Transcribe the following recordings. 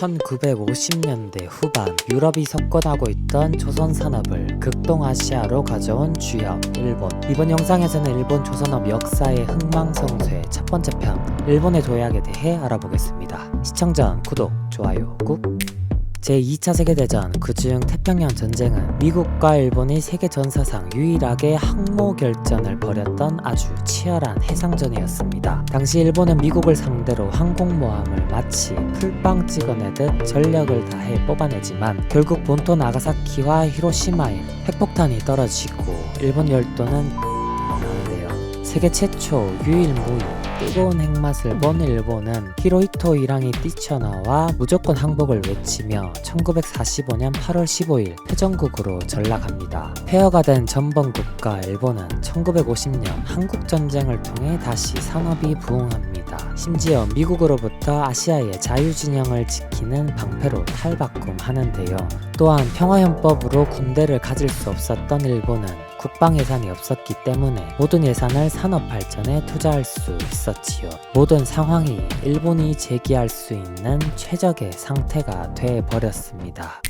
1950년대 후반 유럽이 석권하고 있던 조선 산업을 극동아시아로 가져온 주역 일본. 이번 영상에서는 일본 조선업 역사의 흥망성쇠 첫 번째 편 일본의 도약에 대해 알아보겠습니다. 시청 전 구독, 좋아요 꾹. 제2차 세계대전 그중 태평양 전쟁은 미국과 일본이 세계 전사상 유일하게 항모 결전을 벌였던 아주 치열한 해상전이었습니다. 당시 일본은 미국을 상대로 항공모함을 마치 풀빵 찍어내듯 전력을 다해 뽑아내지만 결국 본토 나가사키와 히로시마에 핵폭탄이 떨어지고 일본 열도는 나는데요. 세계 최초 유일 무인 뜨거운 핵맛을 본 일본은 히로히토 일항이 뛰쳐나와 무조건 항복을 외치며 1945년 8월 15일 패전국으로 전락합니다. 폐허가 된 전범국가 일본은 1950년 한국전쟁을 통해 다시 산업이 부흥합니다. 심지어 미국으로부터 아시아의 자유진영을 지키는 방패로 탈바꿈하는데요. 또한 평화헌법으로 군대를 가질 수 없었던 일본은 국방 예산이 없었기 때문에 모든 예산을 산업 발전에 투자할 수 있었지요. 모든 상황이 일본이 제기할 수 있는 최적의 상태가 돼 버렸습니다.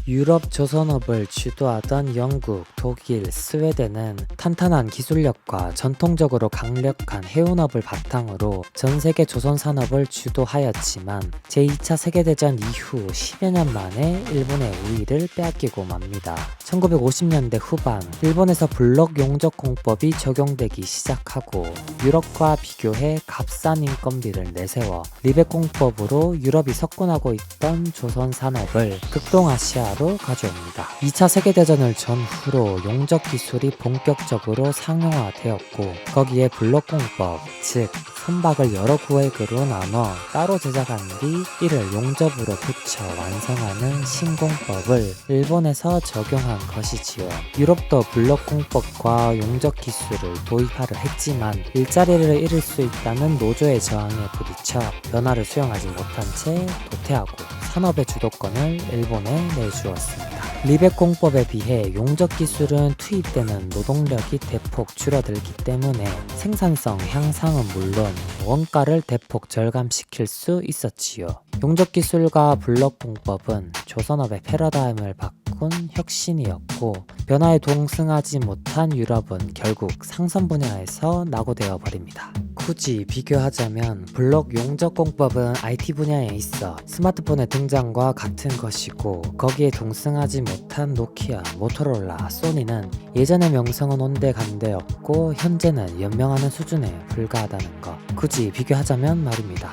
유럽 조선업을 주도하던 영국, 독일, 스웨덴은 탄탄한 기술력과 전통적으로 강력한 해운업을 바탕으로 전세계 조선 산업을 주도하였지만 제2차 세계대전 이후 10여 년 만에 일본의 우위를 빼앗기고 맙니다. 1950년대 후반 일본에서 블록 용적 공법이 적용되기 시작하고 유럽과 비교해 값싼 인건비를 내세워 리벳 공법으로 유럽이 석권하고 있던 조선 산업을 극동아시아로 가져옵니다. 2차 세계대전을 전후로 용적 기술이 본격적으로 상용화되었고 거기에 블록 공법, 즉 선박을 여러 구획으로 나눠 따로 제작한 뒤 이를 용접으로 붙여 완성하는 신공법을 일본에서 적용한 것이지요. 유럽도 블록 공법과 용접 기술을 도입하려 했지만 일자리를 잃을 수 있다는 노조의 저항에 부딪혀 변화를 수용하지 못한 채 도태하고 산업의 주도권을 일본에 내주었습니다. 리벳 공법에 비해 용접 기술은 투입되는 노동력이 대폭 줄어들기 때문에 생산성 향상은 물론 원가를 대폭 절감시킬 수 있었지요. 용접 기술과 블록 공법은 조선업의 패러다임을 바꾼 혁신이었고 변화에 동승하지 못한 유럽은 결국 상선 분야에서 낙오되어 버립니다. 굳이 비교하자면 블록 용접 공법은 IT 분야에 있어 스마트폰의 등장과 같은 것이고 거기에 동승하지 못한 노키아, 모토로라, 소니는 예전의 명성은 온데간데였고 현재는 연명하는 수준에 불과하다는 것. 굳이 비교하자면 말입니다.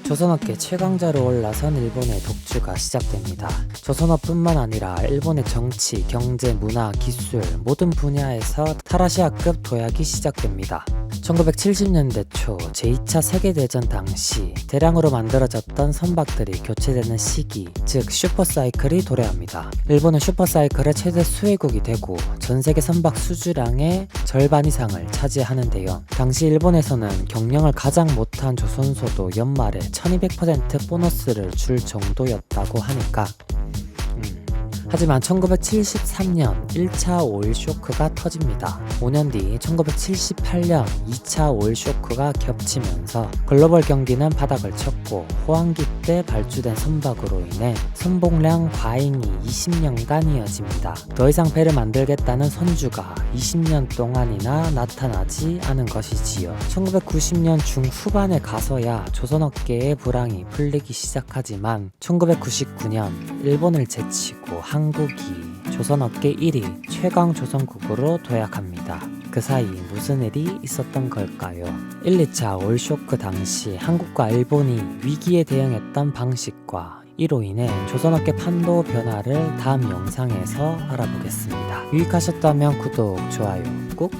조선업계 최강자로 올라선 일본의 독주가 시작됩니다. 조선업뿐만 아니라 일본의 정치, 경제, 문화, 기술 모든 분야에서 탈아시아급 도약이 시작됩니다. 1970년대 초 제2차 세계대전 당시 대량으로 만들어졌던 선박들이 교체되는 시기, 즉 슈퍼사이클이 도래합니다. 일본은 슈퍼사이클의 최대 수혜국이 되고 전세계 선박 수주량의 절반 이상을 차지하는데요. 당시 일본에서는 경영을 가장 못한 조선소도 연말에 1200% 보너스를 줄 정도였다고 하니까 하지만 1973년 1차 오일 쇼크가 터집니다. 5년 뒤 1978년 2차 오일 쇼크가 겹치면서 글로벌 경기는 바닥을 쳤고 호황기 때 발주된 선박으로 인해 선봉량 과잉이 20년간 이어집니다. 더 이상 배를 만들겠다는 선주가 20년 동안이나 나타나지 않은 것이지요. 1990년 중후반에 가서야 조선업계의 불황이 풀리기 시작하지만 1999년 일본을 제치고 한국이 조선업계 1위 최강 조선국으로 도약합니다. 그 사이 무슨 일이 있었던 걸까요? 1, 2차 오일 쇼크 당시 한국과 일본이 위기에 대응했던 방식과 이로 인해 조선업계 판도 변화를 다음 영상에서 알아보겠습니다. 유익하셨다면 구독, 좋아요 꾹